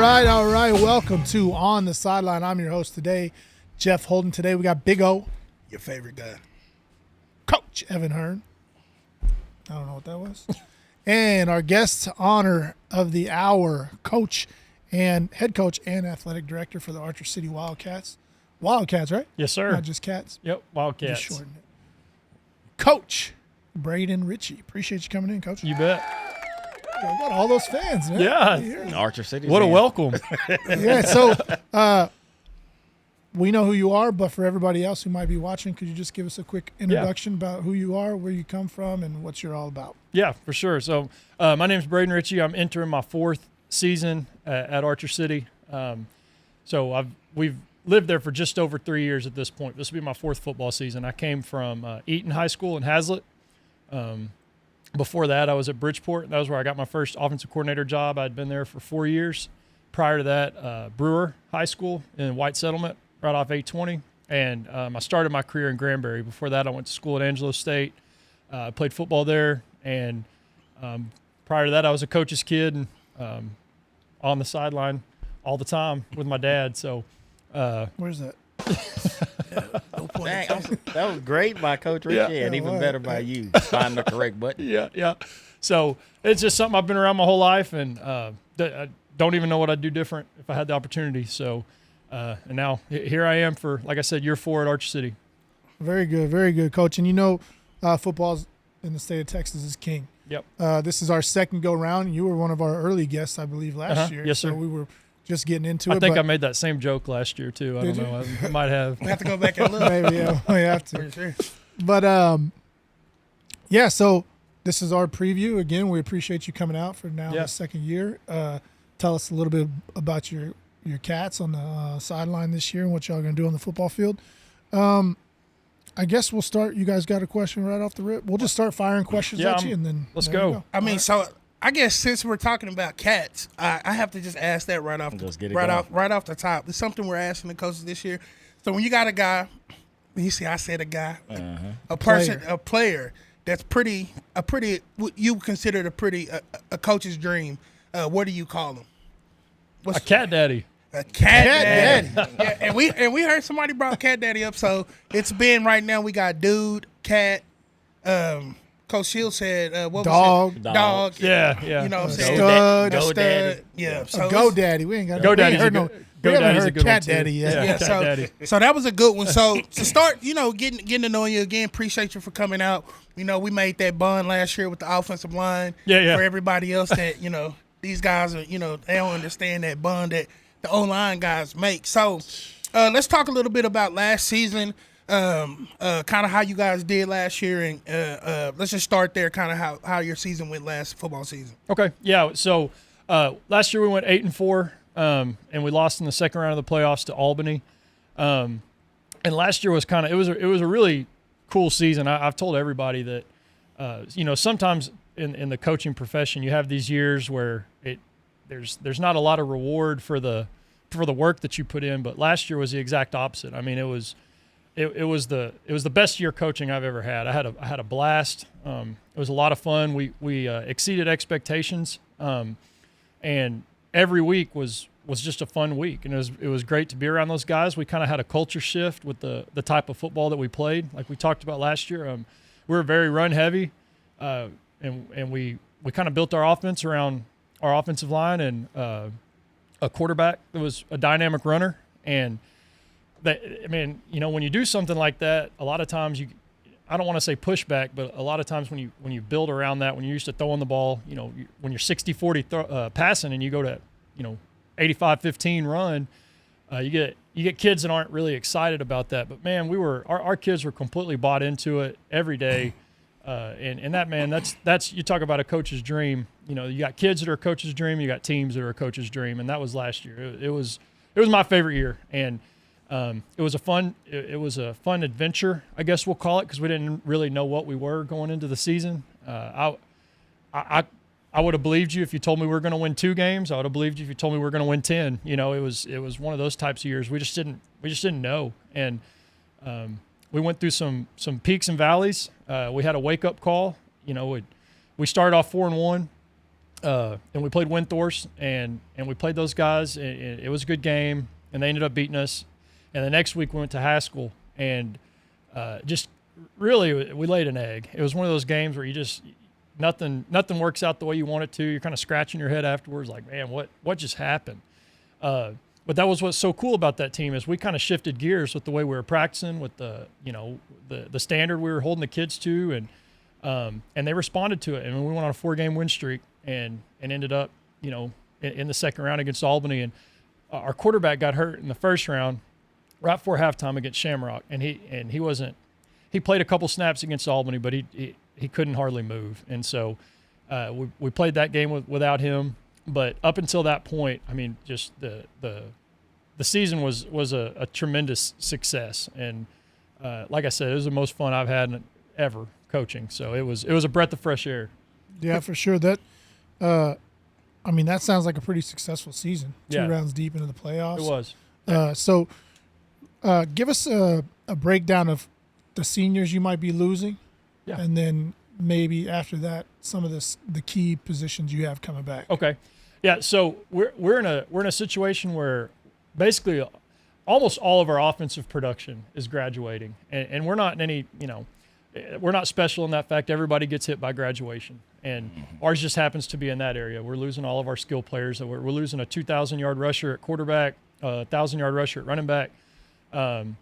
right. Welcome to On The Sideline. I'm your host today, Jeff Holden. Today we got Big O, your favorite guy, Coach Evan Hearn. I don't know what that was. And our guest honor of the hour, coach and head coach and athletic director for the Archer City Wildcats. Wildcats, right? Yes, sir. Not just cats. Yep, Wildcats. Just shorten it. Coach Bradan Ritchey. Appreciate you coming in, Coach. You bet. We got all those fans, man. Yeah. Archer City. What a welcome. Yeah, so we know who you are, but for everybody else who might be watching, could you just give us a quick introduction about who you are, where you come from, and what you're all about? Yeah, for sure. So my name is Bradan Ritchey. I'm entering my fourth season at Archer City. We've lived there for just over 3 years at this point. This will be my fourth football season. I came from Eaton High School in Hazlitt. Before that, I was at Bridgeport. That was where I got my first offensive coordinator job. I'd been there for 4 years. Prior to that, Brewer High School in White Settlement, right off 820. And I started my career in Granbury. Before that, I went to school at Angelo State. I played football there. And prior to that, I was a coach's kid and on the sideline all the time with my dad. So, where's that? Dang, that was great by Coach Ritchie, and even better by you. Find the correct button. Yeah. So it's just something I've been around my whole life, and I don't even know what I'd do different if I had the opportunity. So, and now here I am for, like I said, year 4 at Archer City. Very good, Coach. And you know, football in the state of Texas is king. Yep. This is our second go-round. You were one of our early guests, I believe, last year. Yes, sir. So we were just getting into it. I think I made that same joke last year, too. I don't know. I might have. We have to go back and look. Maybe, yeah, we have to. For sure. But, yeah, so this is our preview. Again, we appreciate you coming out for now the second year. Tell us a little bit about your Cats on the sideline this year and what y'all going to do on the football field. I guess we'll start. You guys got a question right off the rip? We'll just start firing questions at you, and then let's go. I mean, so I guess since we're talking about cats, I have to just ask that right off the top. It's something we're asking the coaches this year. So when you got a guy, you see, I said a guy, a person, a player that's you consider a coach's dream. What do you call him? A cat daddy. A cat daddy. Yeah, and we heard somebody brought cat daddy up. So it's been right now. We got dude, cat. Coach Shields said, what was it? Dog. Yeah. You know what I'm saying? Stud. Daddy. Yeah. So Go daddy. We ain't got Go daddy. We haven't heard cat daddy yet. Yeah, cat daddy. So that was a good one. So to start, getting to know you again, appreciate you for coming out. We made that bond last year with the offensive line. Yeah. For everybody else that, these guys are, they don't understand that bond that the O-line guys make. So let's talk a little bit about last season, kind of how you guys did last year, and let's just start there, kind of how your season went last football season. Okay, yeah. So last year we went 8-4, and we lost in the second round of the playoffs to Albany. And last year was it was a really cool season. I've told everybody that sometimes in the coaching profession you have these years where there's not a lot of reward for the work that you put in, but last year was the exact opposite. I mean, it was the best year coaching I've ever had. I had a blast. It was a lot of fun. We exceeded expectations, and every week was just a fun week, and it was great to be around those guys. We kind of had a culture shift with the type of football that we played, like we talked about last year. We were very run heavy, and we kind of built our offense around our offensive line and a quarterback that was a dynamic runner. And when you do something like that, a lot of times I don't want to say pushback, but a lot of times when you build around that, when you're used to throwing the ball, when you're 60-40 passing and you go to 85-15 run, you get kids that aren't really excited about that. But man, our kids were completely bought into it every day. And that, man, that's you talk about a coach's dream. You got kids that are a coach's dream, you got teams that are a coach's dream, and that was last year. It was my favorite year, and it was a fun adventure, I guess we'll call it, because we didn't really know what we were going into the season. I would have believed you if you told me we were going to win 2 games. I would have believed you if you told me we were going to win 10. It was one of those types of years. We just didn't know, and we went through some peaks and valleys. We had a wake up call. We started off 4-1. and we played Windthorst, and we played those guys. And it was a good game, and they ended up beating us. And the next week we went to Haskell, and just really we laid an egg. It was one of those games where you just nothing works out the way you want it to. You're kind of scratching your head afterwards, like, man, what just happened? But that was what's so cool about that team is we kind of shifted gears with the way we were practicing, with the standard we were holding the kids to, and they responded to it. And we went on a 4-game win streak and ended up, in the second round against Albany. And our quarterback got hurt in the first round right before halftime against Shamrock, and he played a couple snaps against Albany, but he couldn't hardly move. And so we played that game without him. But up until that point, I mean, just the season was a tremendous success, and like I said, it was the most fun I've had ever coaching. So it was a breath of fresh air. Yeah, for sure. That that sounds like a pretty successful season. 2 rounds deep into the playoffs. It was. So give us a breakdown of the seniors you might be losing, and then maybe after that some of the key positions you have coming back. Okay. Yeah, so we're in a situation where basically almost all of our offensive production is graduating, and we're not in any, we're not special in that fact. Everybody gets hit by graduation, and ours just happens to be in that area. We're losing all of our skill players. We're losing a 2,000-yard rusher at quarterback, a 1,000-yard rusher at running back, and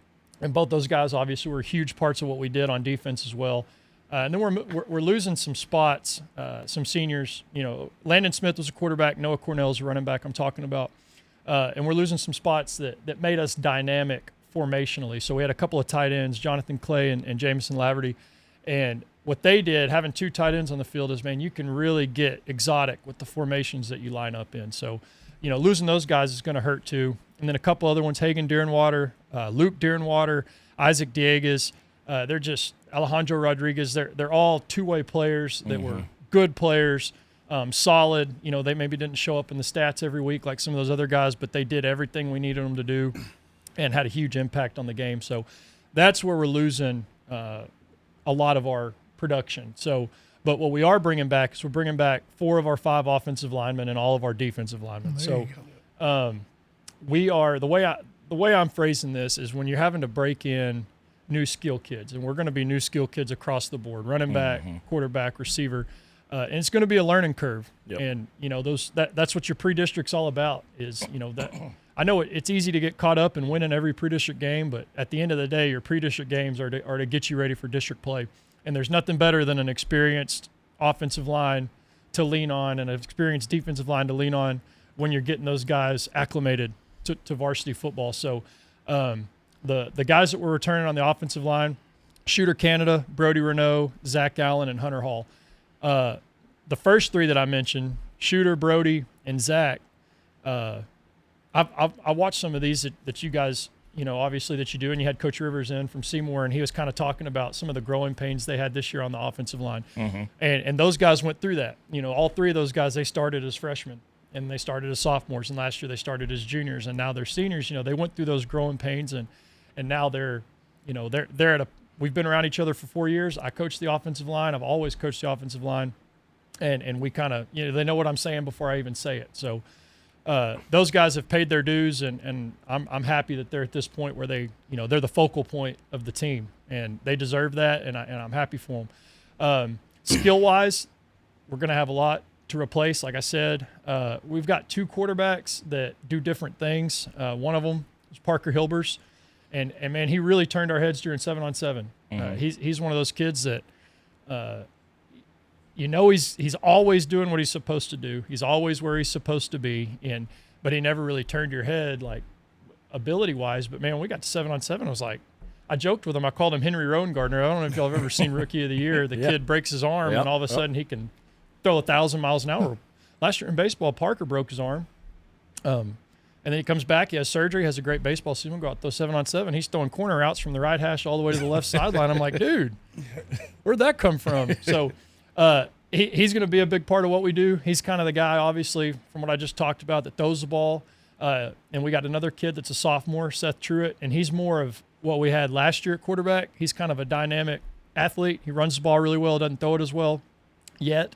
both those guys obviously were huge parts of what we did on defense as well. And then we're losing some spots, some seniors. Landon Smith was a quarterback. Noah Cornell is a running back I'm talking about. And we're losing some spots that made us dynamic formationally. So we had a couple of tight ends, Jonathan Clay and Jameson Laverty. And what they did, having 2 tight ends on the field, is, man, you can really get exotic with the formations that you line up in. So, losing those guys is going to hurt too. And then a couple other ones, Hagan Deerenwater, Luke Deerenwater, Isaac Diegas. They're just Alejandro Rodriguez. They're all 2-way players that were good players, solid. They maybe didn't show up in the stats every week like some of those other guys, but they did everything we needed them to do and had a huge impact on the game. So that's where we're losing a lot of our production. So, but what we are bringing back is we're bringing back 4 of our 5 offensive linemen and all of our defensive linemen. So we are the way I'm phrasing this is when you're having to break in new skill kids, and we're going to be new skill kids across the board, running back, quarterback, receiver, and it's going to be a learning curve. Yep. And that's what your pre-district's all about is that I know it's easy to get caught up in winning every pre-district game, but at the end of the day, your pre-district games are to get you ready for district play, and there's nothing better than an experienced offensive line to lean on and an experienced defensive line to lean on when you're getting those guys acclimated to varsity football. So the guys that were returning on the offensive line, Shooter Canada, Brody Renault, Zach Allen, and Hunter Hall. The first 3 that I mentioned, Shooter, Brody, and Zach, I watched some of these that you guys, obviously that you do, and you had Coach Rivers in from Seymour, and he was kind of talking about some of the growing pains they had this year on the offensive line. And those guys went through that. All 3 of those guys, they started as freshmen, and they started as sophomores, and last year they started as juniors, and now they're seniors. They went through those growing pains, and now they're at a. We've been around each other for 4 years. I coach the offensive line. I've always coached the offensive line, and we kind of they know what I'm saying before I even say it. So those guys have paid their dues, and I'm happy that they're at this point where they're the focal point of the team, and they deserve that, and I'm happy for them. Skill wise, we're gonna have a lot to replace. Like I said, we've got 2 quarterbacks that do different things. One of them is Parker Hilbers. And man, he really turned our heads during 7-on-7. He's one of those kids that, he's always doing what he's supposed to do. He's always where he's supposed to be, but he never really turned your head like ability wise. But man, when we got to 7-on-7, I was like, I joked with him. I called him Henry Rowan Gardner. I don't know if y'all have ever seen Rookie of the Year. The kid breaks his arm, and all of a sudden he can throw 1,000 miles an hour. Last year in baseball, Parker broke his arm. And then he comes back, he has surgery, has a great baseball season, go out, throw 7-on-7. He's throwing corner routes from the right hash all the way to the left sideline. I'm like, dude, where'd that come from? So he's going to be a big part of what we do. He's kind of the guy, obviously, from what I just talked about, that throws the ball. And we got another kid that's a sophomore, Seth Truitt, and he's more of what we had last year at quarterback. He's kind of a dynamic athlete. He runs the ball really well, doesn't throw it as well yet.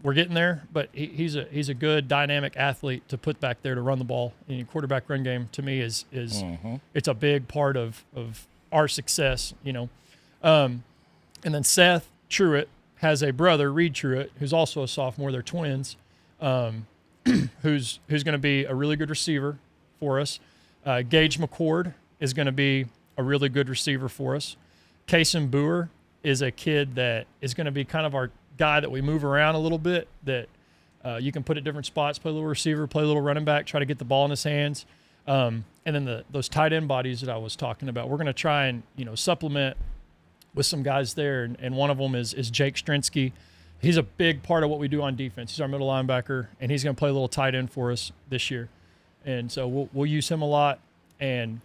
we're getting there, but he's a good dynamic athlete to put back there to run the ball. And quarterback run game to me is it's a big part of our success, And then Seth Truitt has a brother, Reed Truitt, who's also a sophomore. They're twins, who's going to be a really good receiver for us. Gage McCord is going to be a really good receiver for us. Kason Boer is a kid that is going to be kind of our guy that we move around a little bit, that you can put at different spots, play a little receiver, play a little running back, try to get the ball in his hands. And then those tight end bodies that I was talking about, we're going to try and, supplement with some guys there. And one of them is Jake Strinsky. He's a big part of what we do on defense. He's our middle linebacker, and he's going to play a little tight end for us this year. And so we'll use him a lot. And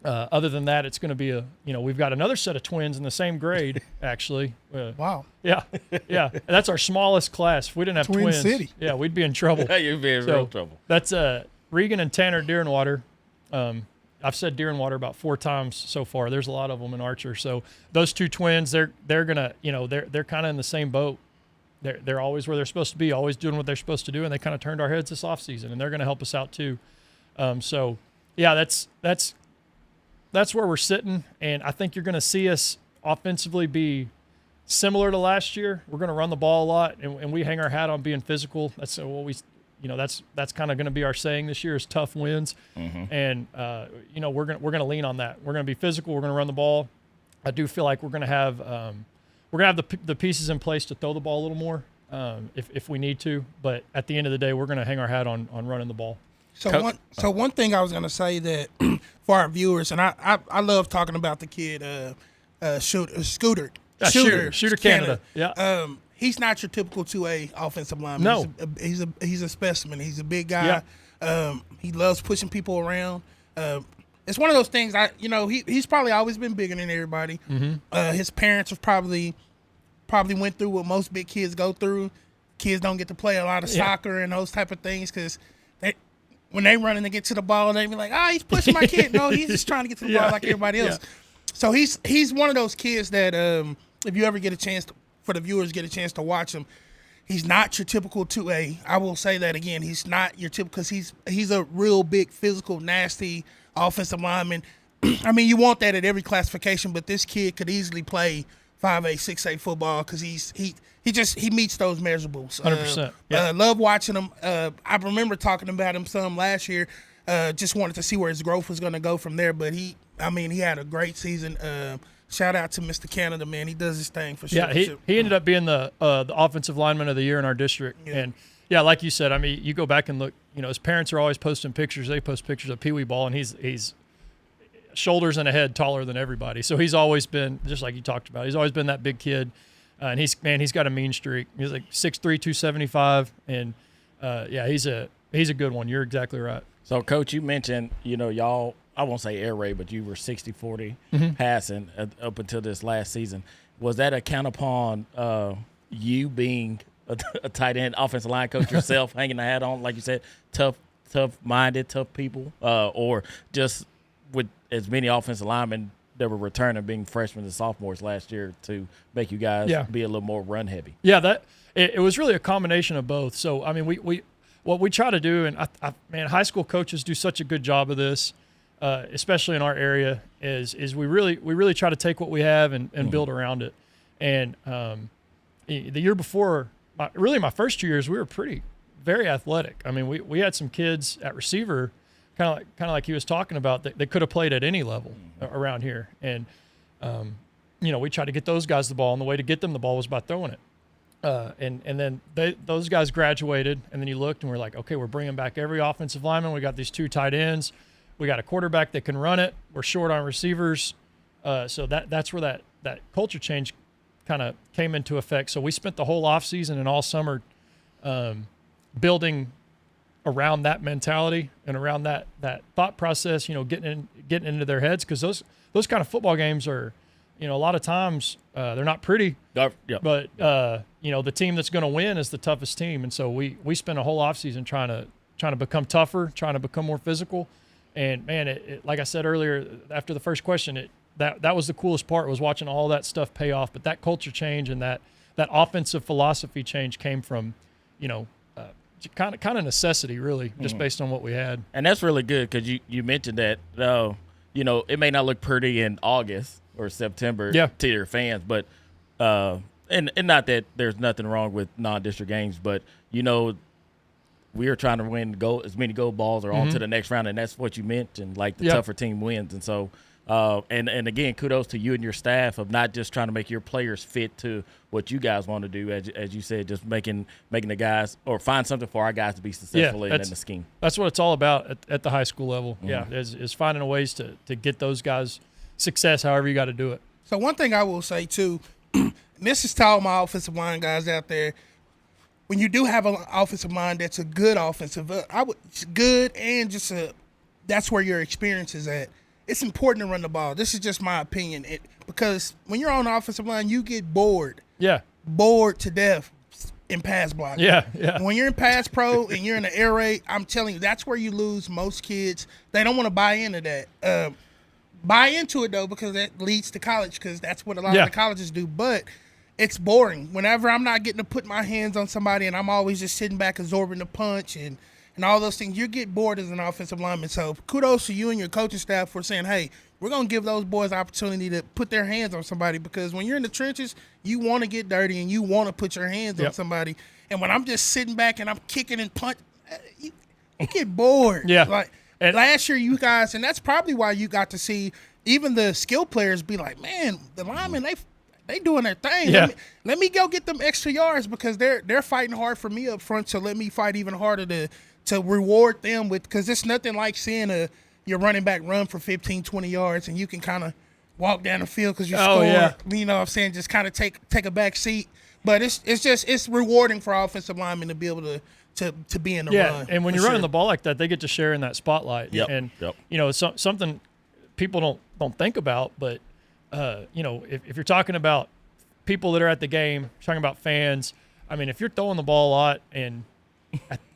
other than that, it's going to be we've got another set of twins in the same grade, actually. Wow. Yeah. And that's our smallest class. If we didn't have Twin twins, City. yeah, we'd be in trouble. You'd be in real trouble. That's Regan and Tanner Deerenwater. I've said Deerenwater about 4 times so far. There's a lot of them in Archer. So those two twins, they're gonna, they're kind of in the same boat. They're always where they're supposed to be, always doing what they're supposed to do, and they kind of turned our heads this offseason, and they're going to help us out too. So yeah, that's where we're sitting, and I think you're going to see us offensively be similar to last year. We're going to run the ball a lot, and we hang our hat on being physical. That's what we, that's kind of going to be our saying this year is tough wins, and we're going to lean on that. We're going to be physical. We're going to run the ball. I do feel like we're going to have the pieces in place to throw the ball a little more if we need to. But at the end of the day, we're going to hang our hat on running the ball. So one thing I was going to say that for our viewers, and I love talking about the kid Shooter Canada. Yeah. He's not your typical 2A offensive lineman. No. He's a specimen. He's a big guy. Yeah. He loves pushing people around. It's one of those things. He's probably always been bigger than everybody. His parents have probably went through what most big kids go through. Kids don't get to play a lot of soccer and those type of things because when they run and they get to the ball, they be like, he's pushing my kid. No, he's just trying to get to the ball like everybody else. So he's one of those kids that if you ever get a chance for the viewers get a chance to watch him, he's not your typical 2A. I will say that again. He's not your typical because he's a real big, physical, nasty offensive lineman. I mean, you want that at every classification, but this kid could easily play 5A, 6A football because he meets those measurables. 100%. Yeah. Love watching him. I remember talking about him some last year. Just wanted to see where his growth was going to go from there. But he had a great season. Shout out to Mr. Canada, man. He does his thing for sure. Yeah, he ended up being the offensive lineman of the year in our district. Yeah. And yeah, like you said, I mean, you go back and look. His parents are always posting pictures. They post pictures of Pee Wee ball, and he's shoulders and a head taller than everybody. So he's always been, just like you talked about, he's always been that big kid. And he's got a mean streak. He's like 6'3", 275, and he's a good one. You're exactly right. So, Coach, you mentioned, y'all, I won't say air raid, but you were 60-40 passing up until this last season. Was that a count upon you being a tight end offensive line coach yourself, hanging the hat on, like you said, tough-minded, tough people, or just with as many offensive linemen that were returning, being freshmen and sophomores last year, to make you guys be a little more run heavy? Yeah, it was really a combination of both. So, I mean, we what we try to do, and man, high school coaches do such a good job of this, especially in our area, is we really try to take what we have and build around it. And the year before, my first 2 years, we were very athletic. I mean, we had some kids at receiver, kind of like he was talking about, that could have played at any level around here. And we tried to get those guys the ball, and the way to get them the ball was by throwing it. And then those guys graduated, and then you looked and we're like, okay, we're bringing back every offensive lineman. We got these 2 tight ends. We got a quarterback that can run it. We're short on receivers. So that's where that culture change kind of came into effect. So we spent the whole offseason and all summer building around that mentality and around that thought process, getting into their heads, because those kind of football games are, a lot of times they're not pretty, but the team that's going to win is the toughest team. And so we spent a whole offseason trying to become tougher, trying to become more physical. And man, it like I said earlier, after the first question, that was the coolest part, was watching all that stuff pay off. But that culture change and that offensive philosophy change came from kind of necessity, really, just based on what we had. And that's really good because you mentioned that, it may not look pretty in August or September to your fans, but and not that there's nothing wrong with non-district games, but, we are trying to win as many gold balls or on to the next round, and that's what you mentioned, like the tougher team wins. And so, and again, kudos to you and your staff of not just trying to make your players fit to what you guys want to do, as you said, just making the guys or find something for our guys to be successful in the scheme. That's what it's all about at the high school level. Yeah, is finding ways to get those guys success, however you got to do it. So one thing I will say too, and this is to all my offensive line guys out there. When you do have an offensive line that's a good offensive, good and just that's where your experience is at. It's important to run the ball. This is just my opinion. Because when you're on the offensive line, you get bored. Yeah. Bored to death in pass blocking. Yeah. When you're in pass pro and you're in the air raid, I'm telling you, that's where you lose most kids. They don't want to buy into that. Buy into it, though, because that leads to college, because that's what a lot of the colleges do. But it's boring. Whenever I'm not getting to put my hands on somebody and I'm always just sitting back absorbing the punch and all those things, you get bored as an offensive lineman. So kudos to you and your coaching staff for saying, hey, we're going to give those boys opportunity to put their hands on somebody, because when you're in the trenches, you want to get dirty and you want to put your hands on somebody. And when I'm just sitting back and I'm kicking and punch, you get bored. Yeah. And last year, you guys, and that's probably why you got to see even the skill players be like, man, the linemen, they doing their thing. Yeah. Let me go get them extra yards, because they're fighting hard for me up front. So let me fight even harder to reward them with, because it's nothing like seeing your running back run for 15, 20 yards and you can kind of walk down the field because you scored. Yeah. You know what I'm saying? Just kind of take a back seat. But it's rewarding for offensive linemen to be able to be in the run. Yeah, and when you're running the ball like that, they get to share in that spotlight. Yep. And something people don't think about, but if you're talking about people that are at the game, talking about fans, I mean, if you're throwing the ball a lot, and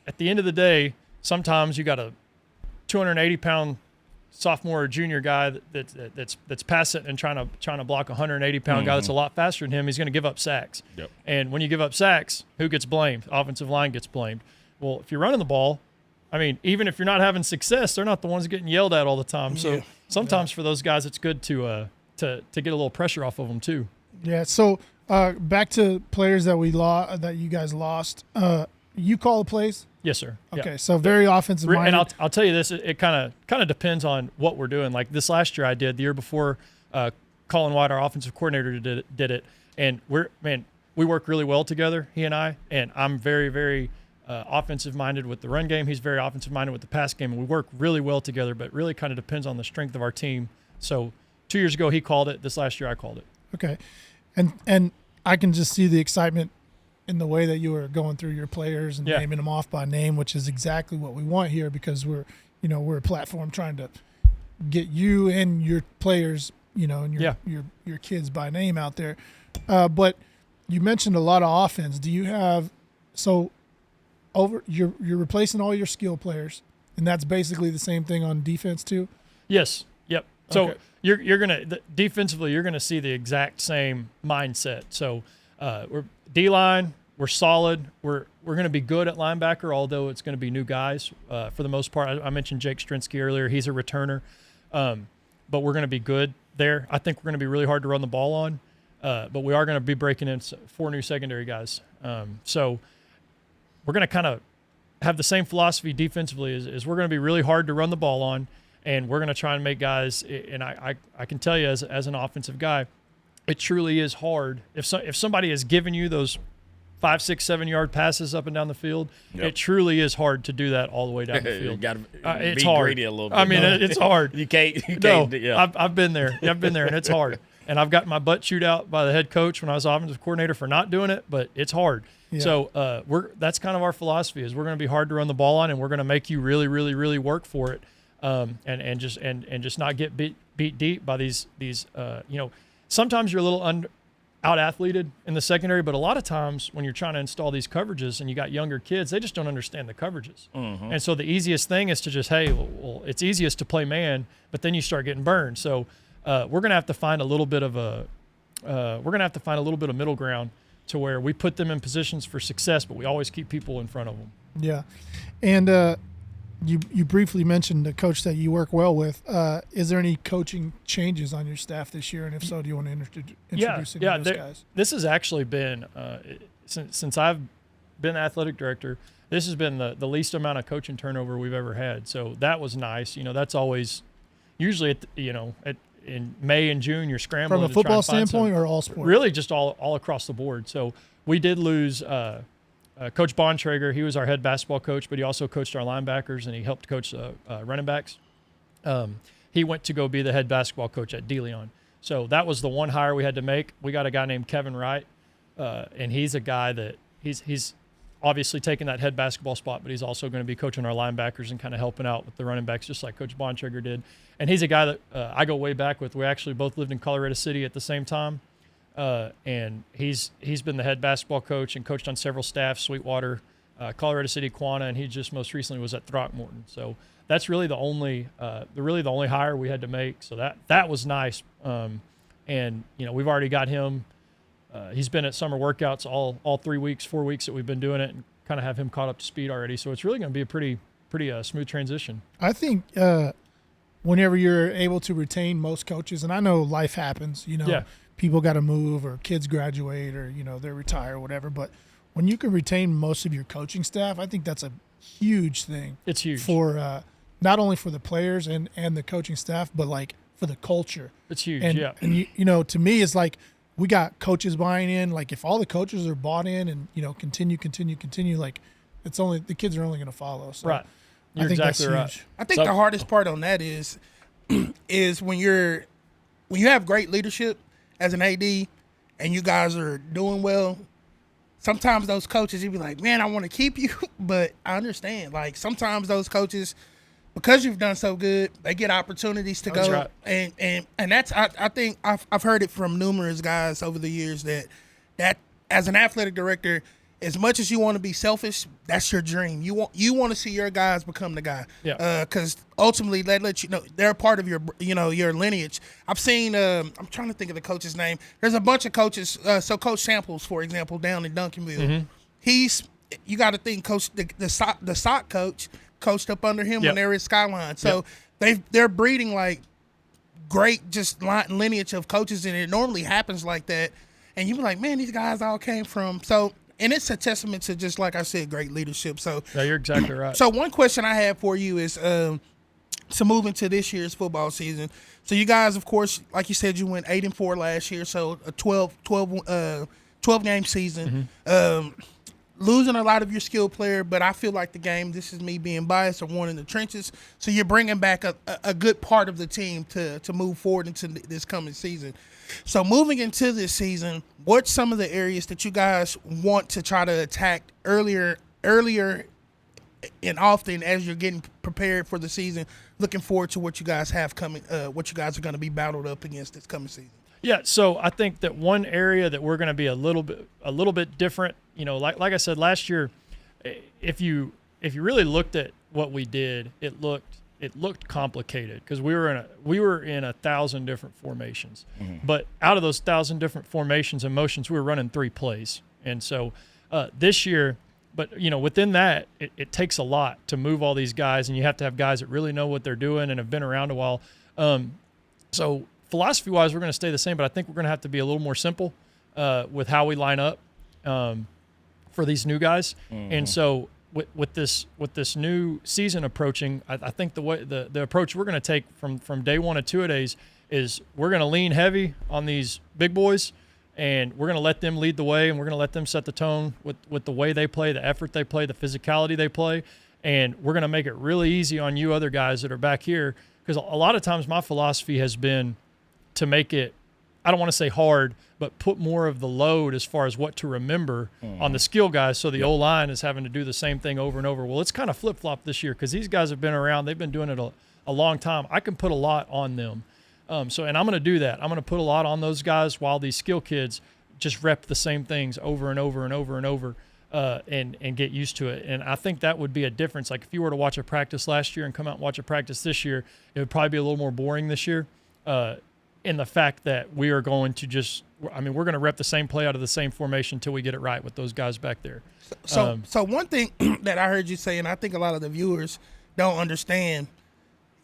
at the end of the day, sometimes you got a 280-pound sophomore or junior guy that's passing and trying to block a 180-pound guy that's a lot faster than him. He's going to give up sacks. Yep. And when you give up sacks, who gets blamed? Offensive line gets blamed. Well, if you're running the ball, I mean, even if you're not having success, they're not the ones getting yelled at all the time. So sometimes for those guys, it's good to get a little pressure off of them too. Yeah. So back to players that that you guys lost. You call the plays? Yes, sir. Okay. Yeah. So very offensive minded. And I'll tell you this: it kind of depends on what we're doing. Like this last year, I did. The year before, Colin White, our offensive coordinator, did it, and we work really well together, he and I. And I'm very, very offensive minded with the run game. He's very offensive minded with the pass game, and we work really well together. But really, kind of depends on the strength of our team. So 2 years ago, he called it. This last year, I called it. Okay, and I can just see the excitement in the way that you were going through your players and naming them off by name, which is exactly what we want here, because we're a platform trying to get you and your players, and your kids by name out there. But you mentioned a lot of offense. Do you have you're replacing all your skill players, and that's basically the same thing on defense too? Yes. Yep. So okay. you're gonna defensively, you're gonna see the exact same mindset. So we're D-line, we're solid. We're going to be good at linebacker, although it's going to be new guys for the most part. I mentioned Jake Strinsky earlier. He's a returner. But we're going to be good there. I think we're going to be really hard to run the ball on, but we are going to be breaking in 4 new secondary guys. So we're going to kind of have the same philosophy defensively is we're going to be really hard to run the ball on, and we're going to try and make guys – and I can tell you as an offensive guy, it truly is hard. If somebody has given you those 5, 6, 7 yard passes up and down the field, it truly is hard to do that all the way down the field. It's hard. Greedy a little bit. I mean, it's hard. You can't. I've been there. I've been there, and it's hard. And I've gotten my butt chewed out by the head coach when I was offensive coordinator for not doing it, but it's hard. Yeah. So that's kind of our philosophy is we're going to be hard to run the ball on, and we're going to make you really, really, really work for it, and just not get beat deep by these. Sometimes you're a little out-athleted in the secondary, but a lot of times when you're trying to install these coverages and you got younger kids, they just don't understand the coverages. Mm-hmm. And so the easiest thing is to just, it's easiest to play man, but then you start getting burned. So we're going to have to find a little bit of middle ground to where we put them in positions for success, but we always keep people in front of them. Yeah. And you briefly mentioned the coach that you work well with. Is there any coaching changes on your staff this year? And if so, do you want to introduce any of those guys? This has actually been, since I've been athletic director, this has been the least amount of coaching turnover we've ever had. So that was nice. That's always usually in May and June you're scrambling from a football standpoint or all sports. Really, just all across the board. So we did lose Coach Bontrager. He was our head basketball coach, but he also coached our linebackers and he helped coach running backs. He went to go be the head basketball coach at DeLeon. So that was the one hire we had to make. We got a guy named Kevin Wright, and he's a guy that he's obviously taking that head basketball spot, but he's also going to be coaching our linebackers and kind of helping out with the running backs, just like Coach Bontrager did. And he's a guy that I go way back with. We actually both lived in Colorado City at the same time, and he's been the head basketball coach and coached on several staffs, Sweetwater, Colorado City, Quanah, and he just most recently was at Throckmorton. So that's really the only hire we had to make. So that was nice. And we've already got him. He's been at summer workouts all 4 weeks that we've been doing it, and kind of have him caught up to speed already. So it's really going to be a pretty smooth transition. I think whenever you're able to retain most coaches, and I know life happens, people got to move or kids graduate or, they retire or whatever. But when you can retain most of your coaching staff, I think that's a huge thing. It's huge for not only for the players and the coaching staff, but like for the culture. It's huge. And to me, it's like, we got coaches buying in. Like if all the coaches are bought in and continue, like it's only the kids are only going to follow. So right, I think exactly that's right. huge. I think the hardest part on that is when you have great leadership as an AD and you guys are doing well. Sometimes those coaches, you'd be like, man, I want to keep you, but I understand. Like sometimes those coaches, because you've done so good, they get opportunities to go. Right. And that's I think I've heard it from numerous guys over the years that as an athletic director, as much as you want to be selfish, that's your dream. You want to see your guys become the guy. Yeah. Because ultimately they let you know they're a part of your your lineage. I've seen I'm trying to think of the coach's name. There's a bunch of coaches. So Coach Samples, for example, down in Duncanville, you got to think Coach the sock coach coached up under him when they were at Skyline. So they're breeding like great just lineage of coaches, and it normally happens like that. And you be like, man, these guys all came from so. And it's a testament to, just like I said, great leadership. So yeah, you're exactly right. So one question I have for you is to move into this year's football season. So you guys, of course, like you said, you went 8-4 last year, so a 12 game season. Losing a lot of your skilled player, but I feel like the game, this is me being biased, or one in the trenches. So you're bringing back a good part of the team to move forward into this coming season. So moving into this season, what's some of the areas that you guys want to try to attack earlier and often as you're getting prepared for the season, looking forward to what you guys have coming, what you guys are going to be battled up against this coming season? Yeah, so I think that one area that we're going to be a little bit different, like I said last year, if you really looked at what we did, it looked complicated because we were in 1,000 different formations. Mm-hmm. But out of those 1,000 different formations and motions, we were running 3 plays. And so this year, but within that, it takes a lot to move all these guys, and you have to have guys that really know what they're doing and have been around a while. So philosophy-wise, we're going to stay the same, but I think we're going to have to be a little more simple with how we line up for these new guys. Mm-hmm. And so with this new season approaching, I think the approach we're going to take from day one of two-a-days is we're going to lean heavy on these big boys, and we're going to let them lead the way, and we're going to let them set the tone with the way they play, the effort they play, the physicality they play, and we're going to make it really easy on you other guys that are back here, because a lot of times my philosophy has been to make it, I don't want to say hard, but put more of the load as far as what to remember on the skill guys, so the O-line is having to do the same thing over and over. Well, it's kind of flip-flopped this year because these guys have been around. They've been doing it a long time. I can put a lot on them. And I'm going to do that. I'm going to put a lot on those guys while these skill kids just rep the same things over and over and over and over and get used to it. And I think that would be a difference. Like if you were to watch a practice last year and come out and watch a practice this year, it would probably be a little more boring this year. in the fact that we are going to we're going to rep the same play out of the same formation until we get it right with those guys back there. So one thing that I heard you say, and I think a lot of the viewers don't understand,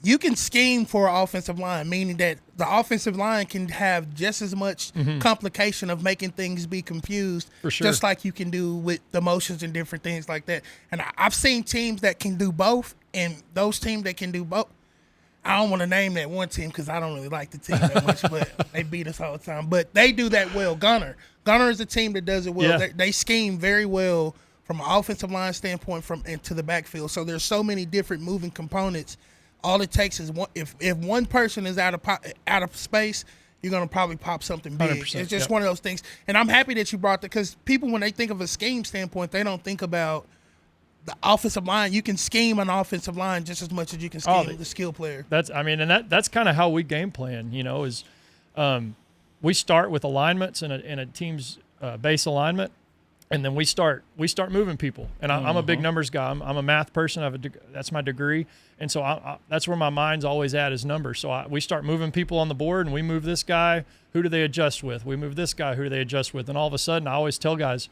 you can scheme for an offensive line, meaning that the offensive line can have just as much complication of making things be confused, for sure, just like you can do with the motions and different things like that. And I've seen teams that can do both, and those teams that can do both, I don't want to name that one team because I don't really like the team that much, but they beat us all the time. But they do that well. Gunner is a team that does it well. Yeah. They scheme very well from an offensive line standpoint into the backfield. So there's so many different moving components. All it takes is one. If one person is out of space, you're gonna probably pop something big. It's just one of those things. And I'm happy that you brought that, because people, when they think of a scheme standpoint, they don't think about the offensive line. You can scheme an offensive line just as much as you can scheme the skill player. That's kind of how we game plan. Is we start with alignments and a team's base alignment, and then we start moving people. And I'm a big numbers guy. I'm a math person. That's my degree, and so that's where my mind's always at, is numbers. So we start moving people on the board, and we move this guy. Who do they adjust with? We move this guy. Who do they adjust with? And all of a sudden, I always tell guys,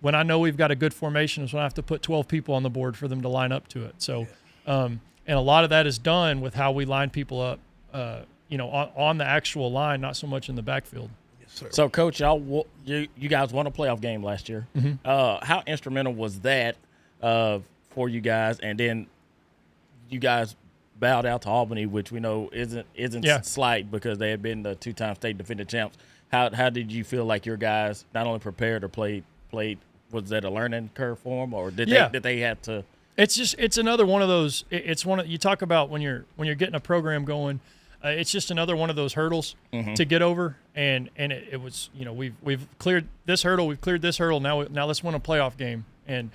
when I know we've got a good formation is when I have to put 12 people on the board for them to line up to it. So, and a lot of that is done with how we line people up, on the actual line, not so much in the backfield. So, Coach, you guys won a playoff game last year. How instrumental was that for you guys? And then you guys bowed out to Albany, which we know isn't slight, because they had been the two-time state defending champs. How did you feel like your guys not only prepared or played? Was that a learning curve for them, or did they have to? It's another one of those. It's one of, you talk about when you're getting a program going. It's just another one of those hurdles to get over, and it was, we've cleared this hurdle, we've cleared this hurdle. Now let's win a playoff game, and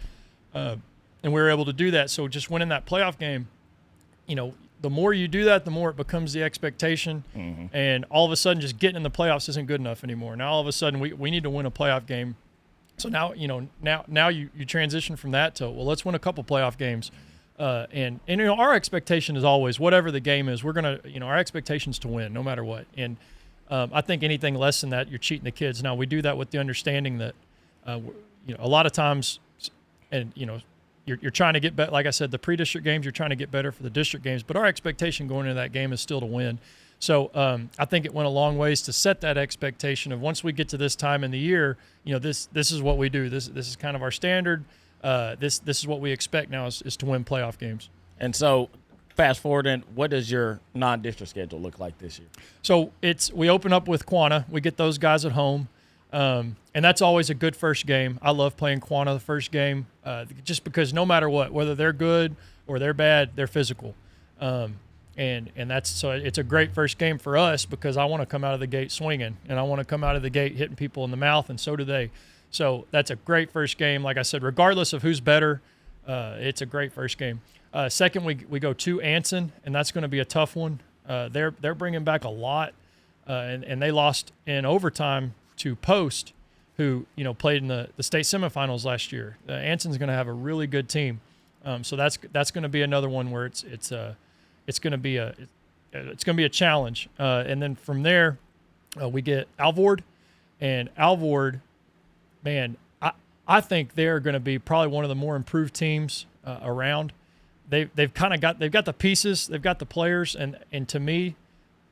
we were able to do that. So just winning that playoff game, the more you do that, the more it becomes the expectation, and all of a sudden just getting in the playoffs isn't good enough anymore. Now all of a sudden we need to win a playoff game. So now now you transition from that to, well, let's win a couple playoff games. And our expectation is always, whatever the game is, we're gonna, our expectation is to win no matter what. And I think anything less than that, you're cheating the kids. Now we do that with the understanding that a lot of times, and you're trying to get better. Like I said, the pre-district games, you're trying to get better for the district games, but our expectation going into that game is still to win. So I think it went a long ways to set that expectation of, once we get to this time in the year, this is what we do. This is kind of our standard. This is what we expect now is to win playoff games. And so, fast forward, and what does your non-district schedule look like this year? So we open up with Quanah. We get those guys at home, and that's always a good first game. I love playing Quanah the first game, just because no matter what, whether they're good or they're bad, they're physical. And that's, so it's a great first game for us, because I want to come out of the gate swinging, and I want to come out of the gate hitting people in the mouth, and so do they. So that's a great first game. Like I said, regardless of who's better, it's a great first game. Second, we go to Anson, and that's going to be a tough one. They're bringing back a lot, and they lost in overtime to Post, who played in the state semifinals last year. Anson's going to have a really good team, so that's going to be another one where it's going to be a challenge. And then from there, we get Alvord, and Alvord, man, I think they're going to be probably one of the more improved teams around. They've got the pieces, they've got the players, and to me,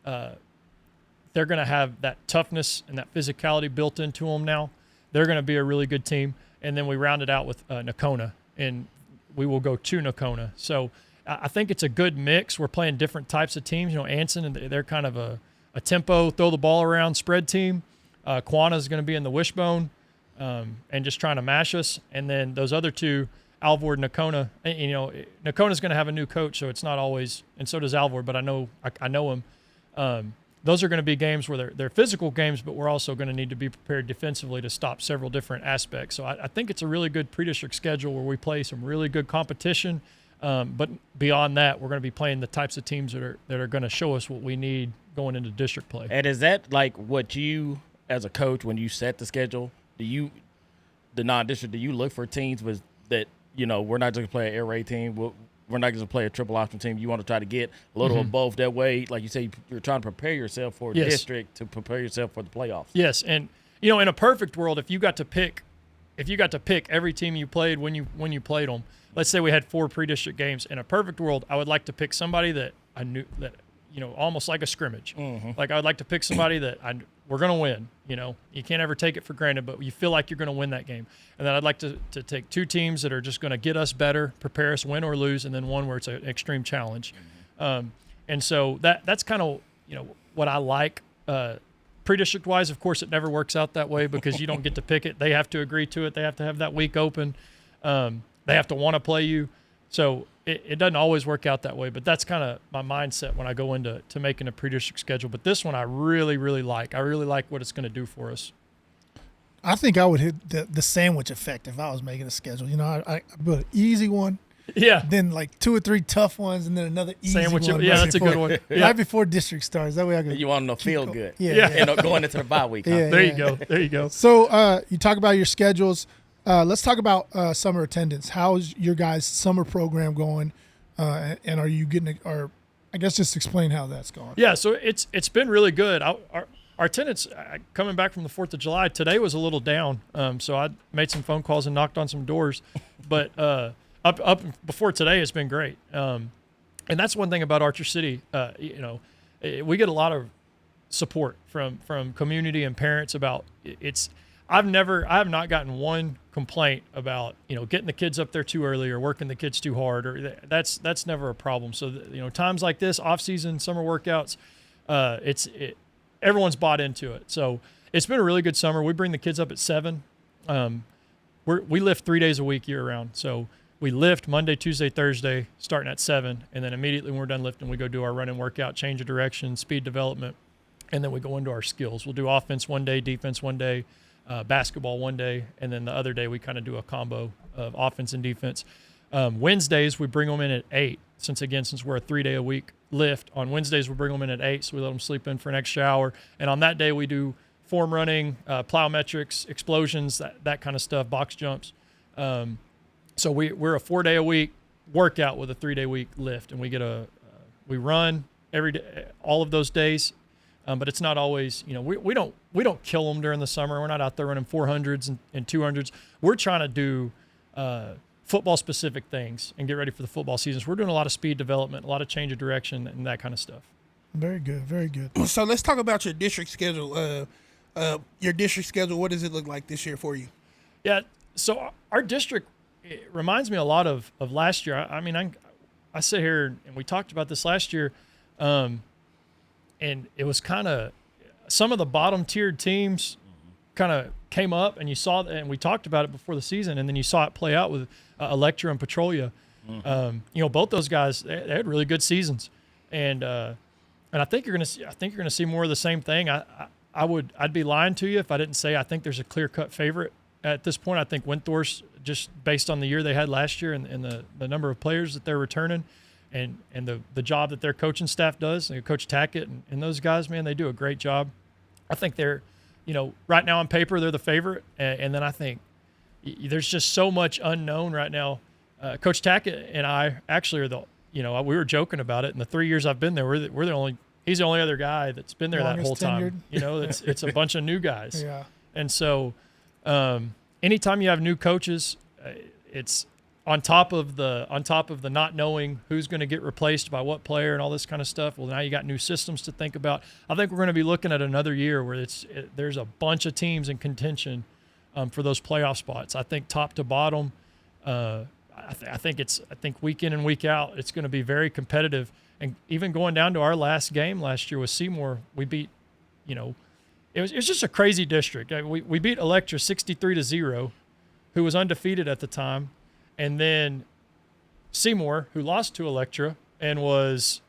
they're going to have that toughness and that physicality built into them now. They're going to be a really good team. And then we round it out with Nakona, and we will go to Nakona. So I think it's a good mix. We're playing different types of teams. Anson, they're kind of a tempo, throw the ball around spread team. Quanah is going to be in the wishbone, and just trying to mash us. And then those other two, Alvord, Nakona. Nakona's going to have a new coach, so it's not always, and so does Alvord, but I know him. Those are going to be games where they're physical games, but we're also going to need to be prepared defensively to stop several different aspects. So I think it's a really good pre-district schedule where we play some really good competition. But beyond that, we're going to be playing the types of teams that are going to show us what we need going into district play. And is that like what you, as a coach, when you set the schedule, the non-district, do you look for teams that, we're not just going to play an air raid team? we're not going to play a triple option team. You want to try to get a little of both. That way, like you say, you're trying to prepare yourself for the district to prepare yourself for the playoffs. Yes, and in a perfect world, if you got to pick every team you played when you played them, let's say we had 4 pre-district games. In a perfect world, I would like to pick somebody that I knew that almost like a scrimmage. Like I would like to pick somebody that we're going to win. You can't ever take it for granted, but you feel like you're going to win that game. And then I'd like to take 2 teams that are just going to get us better, prepare us, win or lose, and then one where it's an extreme challenge. And so that's kind of what I like. Pre-district wise, of course, it never works out that way because you don't get to pick it. They have to agree to it. They have to have that week open. They have to want to play you. So it doesn't always work out that way, but that's kind of my mindset when I go into making a pre-district schedule. But this one I really, really like. I really like what it's going to do for us. I think I would hit the sandwich effect if I was making a schedule. I put an easy one. Yeah. Then like 2 or 3 tough ones, and then another easy sandwich one. Yeah, that's a good one. Right before district starts. That way I can. You want them to feel good. Yeah. And going into the bye week. Huh? There you go. So you talk about your schedules. Let's talk about summer attendance. How's your guys' summer program going? And are you getting or I guess just explain how that's going. Yeah, so it's been really good. Our attendance coming back from the 4th of July today was a little down. So I made some phone calls and knocked on some doors, but up before today has been great. And that's one thing about Archer City. We get a lot of support from community and parents about it's. I have not gotten one complaint about getting the kids up there too early or working the kids too hard, or that's never a problem. So times like this, off season, summer workouts, everyone's bought into it. So it's been a really good summer. We bring the kids up at 7. We lift 3 days a week year round. So we lift Monday, Tuesday, Thursday, starting at 7, and then immediately when we're done lifting, we go do our running workout, change of direction, speed development, and then we go into our skills. We'll do offense one day, defense one day. Basketball one day, and then the other day we kind of do a combo of offense and defense. Wednesdays we bring them in at 8, since we're a 3-day-a-week lift. On Wednesdays we bring them in at 8, so we let them sleep in for an extra hour. And on that day we do form running, plyometrics, explosions, that kind of stuff, box jumps. So we're a 4-day-a-week workout with a 3-day-week lift, and we run every day, all of those days. But it's not always, we don't kill them during the summer. We're not out there running 400s and 200s. We're trying to do football-specific things and get ready for the football season. So we're doing a lot of speed development, a lot of change of direction, and that kind of stuff. Very good, very good. So let's talk about your district schedule. What does it look like this year for you? Yeah, so our district reminds me a lot of last year. I sit here, and we talked about this last year, and it was kind of some of the bottom-tiered teams kind of came up, and you saw, and we talked about it before the season, and then you saw it play out with Electra and Petrolia. Both those guys, they had really good seasons, and I think you're gonna see more of the same thing. I'd be lying to you if I didn't say I think there's a clear-cut favorite at this point. I think Windthorst, just based on the year they had last year and the number of players that they're returning. And the job that their coaching staff does, Coach Tackett and those guys, man, they do a great job. I think they're, right now on paper, they're the favorite. And then I think there's just so much unknown right now. Coach Tackett and I actually are we were joking about it. In the 3 years I've been there, he's the only other guy that's been there that whole time. It's a bunch of new guys. Yeah. And so anytime you have new coaches, it's on top of the not knowing who's going to get replaced by what player and all this kind of stuff. Well, now you got new systems to think about. I think we're going to be looking at another year where there's a bunch of teams in contention for those playoff spots. I think top to bottom. I think week in and week out, it's going to be very competitive. And even going down to our last game last year with Seymour, we beat, it was just a crazy district. We beat Electra 63-0, who was undefeated at the time. And then Seymour, who lost to Electra and was,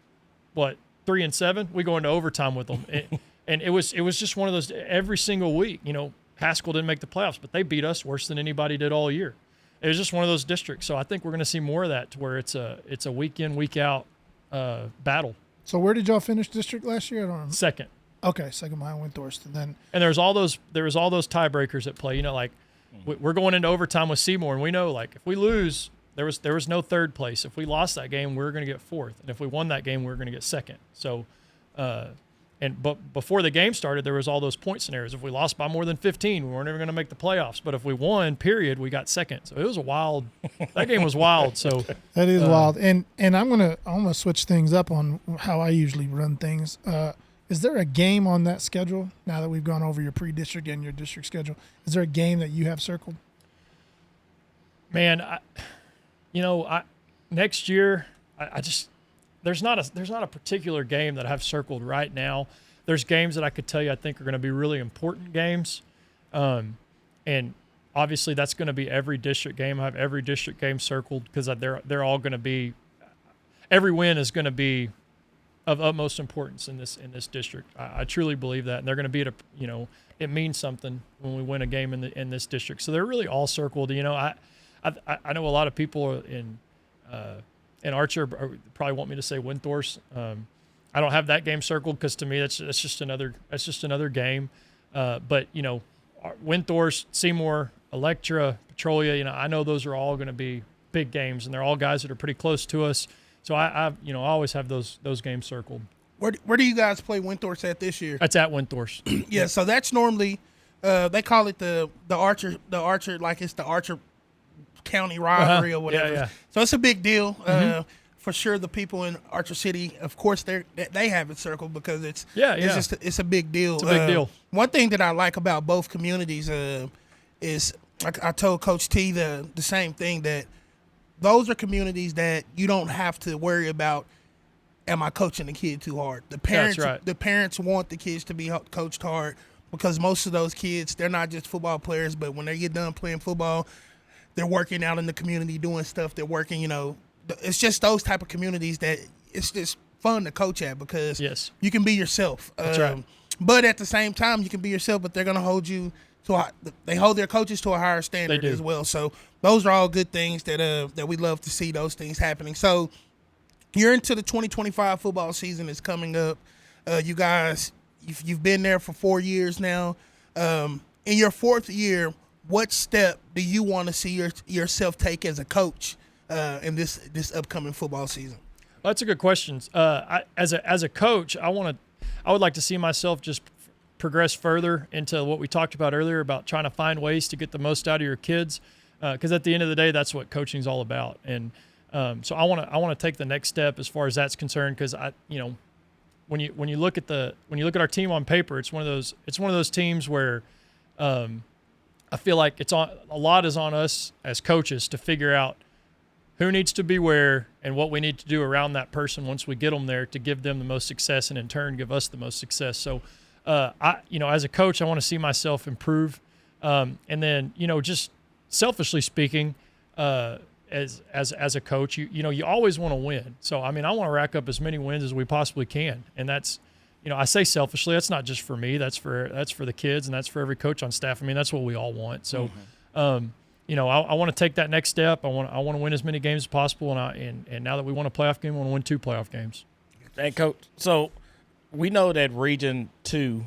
3-7, we go into overtime with them. And it was just one of those every single week. Haskell didn't make the playoffs, but they beat us worse than anybody did all year. It was just one of those districts. So I think we're going to see more of that, to where it's a week in, week out battle. So where did y'all finish district last year? I don't remember. Second. Okay, second behind Windthorst, and there was all those tiebreakers at play. We're going into overtime with Seymour, and we know, if we lose, There was no third place. If we lost that game, we were going to get fourth, and if we won that game, we were going to get second. So, but before the game started, there was all those point scenarios. If we lost by more than 15, we weren't ever going to make the playoffs. But if we won, period, we got second. So it was a wild. That game was wild. So that is wild. And I'm gonna switch things up on how I usually run things. Is there a game on that schedule now that we've gone over your pre-district and your district schedule? Is there a game that you have circled? Man, next year, I just there's not a particular game that I have circled right now. There's games that I could tell you I think are going to be really important games, and obviously that's going to be every district game. I have every district game circled because they're all going to be. Every win is going to be of utmost importance in this district. I truly believe that, and they're going to be at it means something when we win a game in this district. So they're really all circled. I know a lot of people in Archer probably want me to say Windthorst. I don't have that game circled because to me that's just another game. But Windthorst, Seymour, Electra, Petrolia. I know those are all going to be big games, and they're all guys that are pretty close to us. So I always have those games circled. Where do you guys play Windthorst at this year? That's at Windthorst. Yeah, so that's normally they call it the Archer, like it's the Archer County rivalry or whatever. Yeah. So it's a big deal. For sure, the people in Archer City, of course, they have it circled because it's a big deal. It's a big deal. One thing that I like about both communities is I told Coach T the same thing, that those are communities that you don't have to worry about. Am I coaching the kid too hard? The parents want the kids to be coached hard because most of those kids, they're not just football players, but when they get done playing football, they're working out in the community doing stuff. They're working, it's just those type of communities that it's just fun to coach at because you can be yourself. That's right. But at the same time, you can be yourself, but they're going to hold you they hold their coaches to a higher standard as well. So those are all good things that we love to see those things happening. So you're into the 2025 football season. It's coming up. You guys, you've been there for 4 years now. In your fourth year, what step do you want to see yourself take as a coach in this upcoming football season? Well, that's a good question. As a coach, I would like to see myself just progress further into what we talked about earlier about trying to find ways to get the most out of your kids, because at the end of the day, that's what coaching is all about. And so I want to take the next step as far as that's concerned, because when you look at our team on paper, it's one of those teams where I feel like a lot is on us as coaches to figure out who needs to be where and what we need to do around that person once we get them there to give them the most success and in turn give us the most success. So as a coach, I want to see myself improve. And then, just selfishly speaking, as a coach, you always want to win. So, I want to rack up as many wins as we possibly can. And that's, I say selfishly, that's not just for me, that's for the kids and that's for every coach on staff. That's what we all want. So, I want to take that next step. I want to win as many games as possible. And now that we won a playoff game, I want to win 2 playoff games. And Coach, so we know that Region 2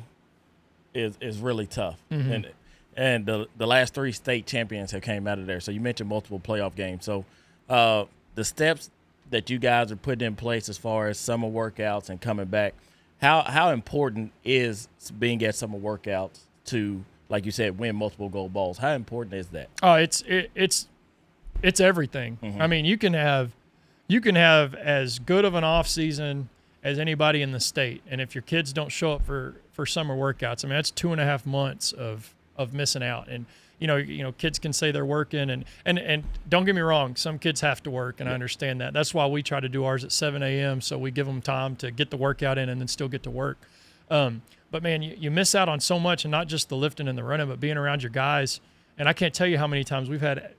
is really tough. Mm-hmm. And the last 3 state champions have came out of there. So you mentioned multiple playoff games. So the steps that you guys are putting in place as far as summer workouts and coming back, how important is being at summer workouts to, like you said, win multiple gold balls? How important is that? Oh, it's everything. Mm-hmm. You can have as good of an off season as anybody in the state, and if your kids don't show up for summer workouts, that's 2.5 months of missing out. And kids can say they're working, and don't get me wrong, some kids have to work, and I understand that. That's why we try to do ours at 7 a.m. so we give them time to get the workout in and then still get to work. But man, you miss out on so much, and not just the lifting and the running, but being around your guys. And I can't tell you how many times we've had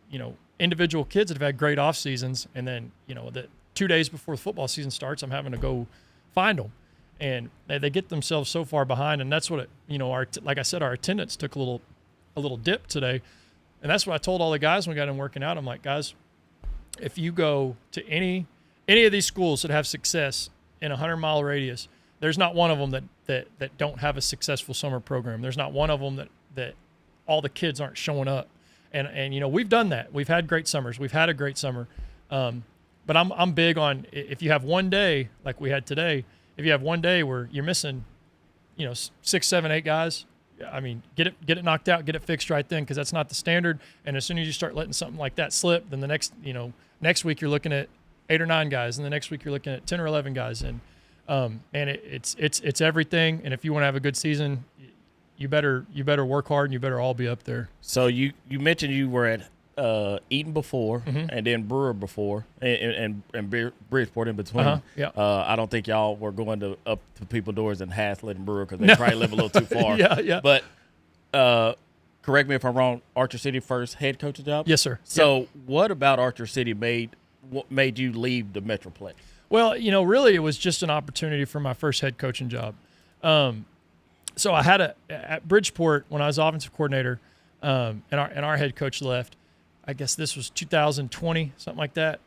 individual kids that have had great off seasons, and then the 2 days before the football season starts, I'm having to go find them, and they get themselves so far behind. And that's what like I said, our attendance took a little dip today, and that's what I told all the guys when we got in working out. I'm like, guys, if you go to any of these schools that have success in a 100-mile radius, there's not one of them that don't have a successful summer program. There's not one of them that all the kids aren't showing up. And we've done that. We've had great summers. We've had a great summer. But I'm big on, if you have one day like we had today, if you have one day where you're missing, 6, 7, 8 guys, I mean, get it knocked out, get it fixed right then, because that's not the standard. And as soon as you start letting something like that slip, then the next week you're looking at 8 or 9 guys, and the next week you're looking at 10 or 11 guys, and it's everything. And if you want to have a good season, you better work hard, and you better all be up there. So you mentioned you were at Eaton before, and then Brewer before, and Bridgeport in between. Yeah. I don't think y'all were going up to people's doors in Haslett and Brewer, because they probably live a little too far. Yeah. But correct me if I'm wrong, Archer City first head coach job? Yes, sir. So what about Archer City made you leave the Metroplex? Well, really it was just an opportunity for my first head coaching job. So I had at Bridgeport, when I was offensive coordinator, and our head coach left. I guess this was 2020, something like that.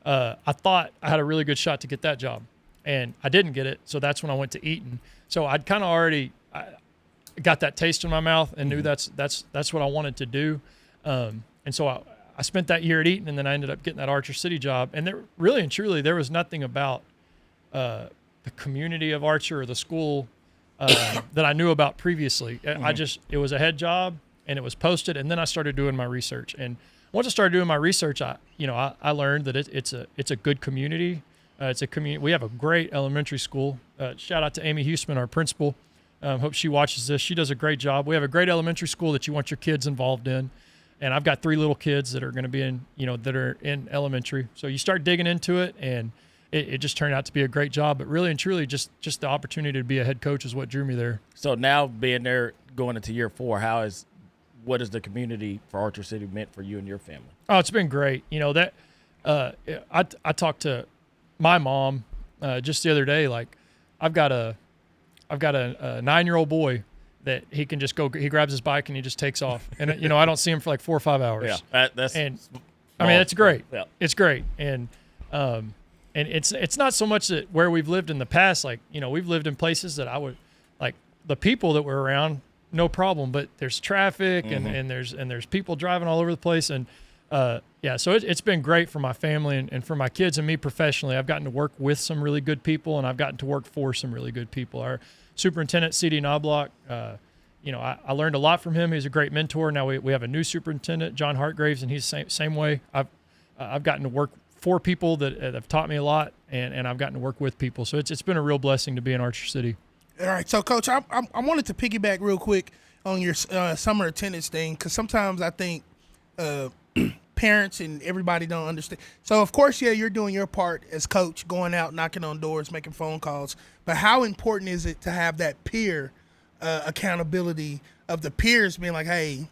I thought I had a really good shot to get that job, and I didn't get it. So that's when I went to Eaton. So I'd kind of already got that taste in my mouth and knew that's what I wanted to do. And so I spent that year at Eaton, and then I ended up getting that Archer City job. And there really and truly, there was nothing about the community of Archer or the school that I knew about previously. It was a head job, and it was posted, and then I started doing my research. And once I started doing my research, I learned that it's a good community. It's a community. We have a great elementary school. Shout out to Amy Huseman, our principal. Hope she watches this. She does a great job. We have a great elementary school that you want your kids involved in. And I've got 3 little kids that are going to be that are in elementary. So you start digging into it, and it just turned out to be a great job. But really and truly, just the opportunity to be a head coach is what drew me there. So now being there, going into year 4, what has the community for Archer City meant for you and your family? Oh, it's been great. I talked to my mom just the other day. Like, I've got a 9-year-old boy that he can just go. He grabs his bike and he just takes off. And I don't see him for like 4 or 5 hours. Yeah, it's great. Yeah. It's great. And it's not so much that where we've lived in the past. Like, we've lived in places that I would like the people that were around. No problem, but there's traffic and there's people driving all over the place, and so it's been great for my family and for my kids and me professionally. I've gotten to work with some really good people, and I've gotten to work for some really good people. Our superintendent, C.D. Knobloch, I learned a lot from him. He's a great mentor. Now we have a new superintendent, John Hartgraves, and he's the same way. I've gotten to work for people that have taught me a lot, and I've gotten to work with people. So it's been a real blessing to be in Archer City. All right, so Coach, I wanted to piggyback real quick on your summer attendance thing, because sometimes I think parents and everybody don't understand. So, of course, you're doing your part as coach, going out, knocking on doors, making phone calls. But how important is it to have that peer accountability of the peers being like, hey,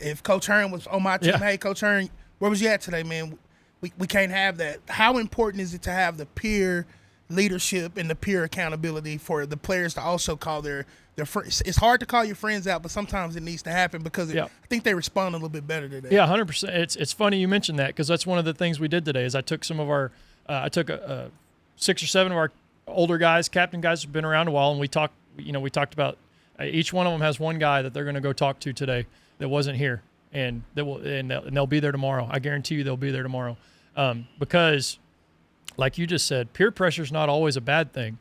if Coach Hearn was on my team, hey, Coach Hearn, where was you at today, man? We can't have that. How important is it to have the peer leadership and the peer accountability for the players to also call their friends? It's hard to call your friends out, but sometimes it needs to happen because I think they respond a little bit better today. Yeah, 100%. It's funny you mentioned that, because that's one of the things we did today. Is I took some of our, 6 or 7 of our older guys, captain guys who've been around a while, and we talked about each one of them has one guy that they're going to go talk to today that wasn't here, and they'll be there tomorrow. I guarantee you they'll be there tomorrow, because, like you just said, peer pressure is not always a bad thing.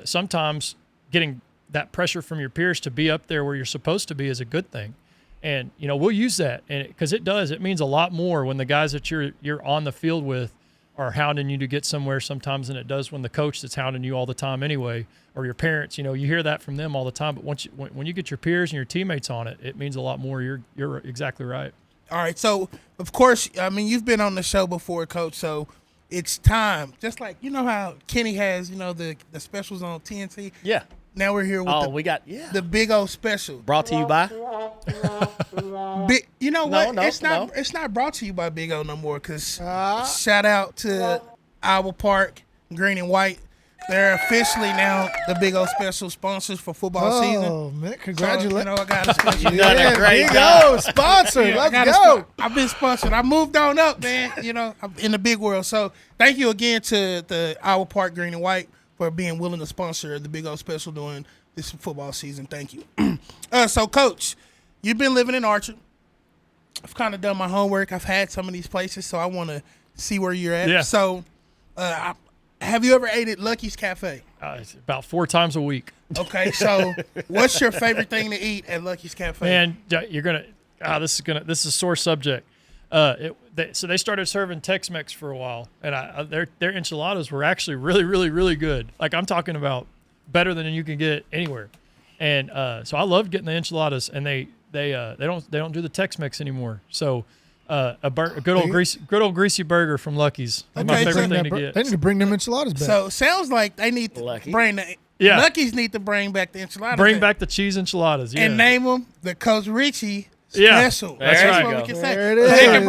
Sometimes getting that pressure from your peers to be up there where you're supposed to be is a good thing. And, we'll use that, and because it means a lot more when the guys that you're on the field with are hounding you to get somewhere sometimes than it does when the coach that's hounding you all the time anyway, or your parents. You hear that from them all the time, but when you get your peers and your teammates on it, it means a lot more. You're exactly right. All right, so, of course, you've been on the show before, Coach, so it's time. Just like, how Kenny has, the specials on TNT? Yeah. Now we're here with the Big O special. Brought to you by? It's not brought to you by Big O no more, because shout out to Iowa Park, Green and White. They're officially now the Big O special sponsors for football season. Oh, man, congratulations. So, I got a special. You done a great Big job. O sponsor. Let's go. I've been sponsored. I moved on up, man, I'm in the big world. So thank you again to the Iowa Park, Green and White for being willing to sponsor the Big O special during this football season. Thank you. So, Coach, you've been living in Archer. I've kind of done my homework. I've had some of these places, so I want to see where you're at. Yeah. So, have you ever ate at Lucky's Cafe? It's about 4 times a week. Okay, so what's your favorite thing to eat at Lucky's Cafe? Man, you're gonna. This is a sore subject. So they started serving Tex-Mex for a while, and their enchiladas were actually really, really, really good. Like I'm talking about better than you can get anywhere. And so I loved getting the enchiladas, and they don't do the Tex-Mex anymore. So a good old greasy burger from Lucky's is my favorite thing to get. They need to bring them enchiladas back. So sounds like they need to bring the Lucky's need to bring back the enchiladas. Bring back the cheese enchiladas, yeah. And name them the Coach Ritchey special. That's right. What we can say. There it is. They can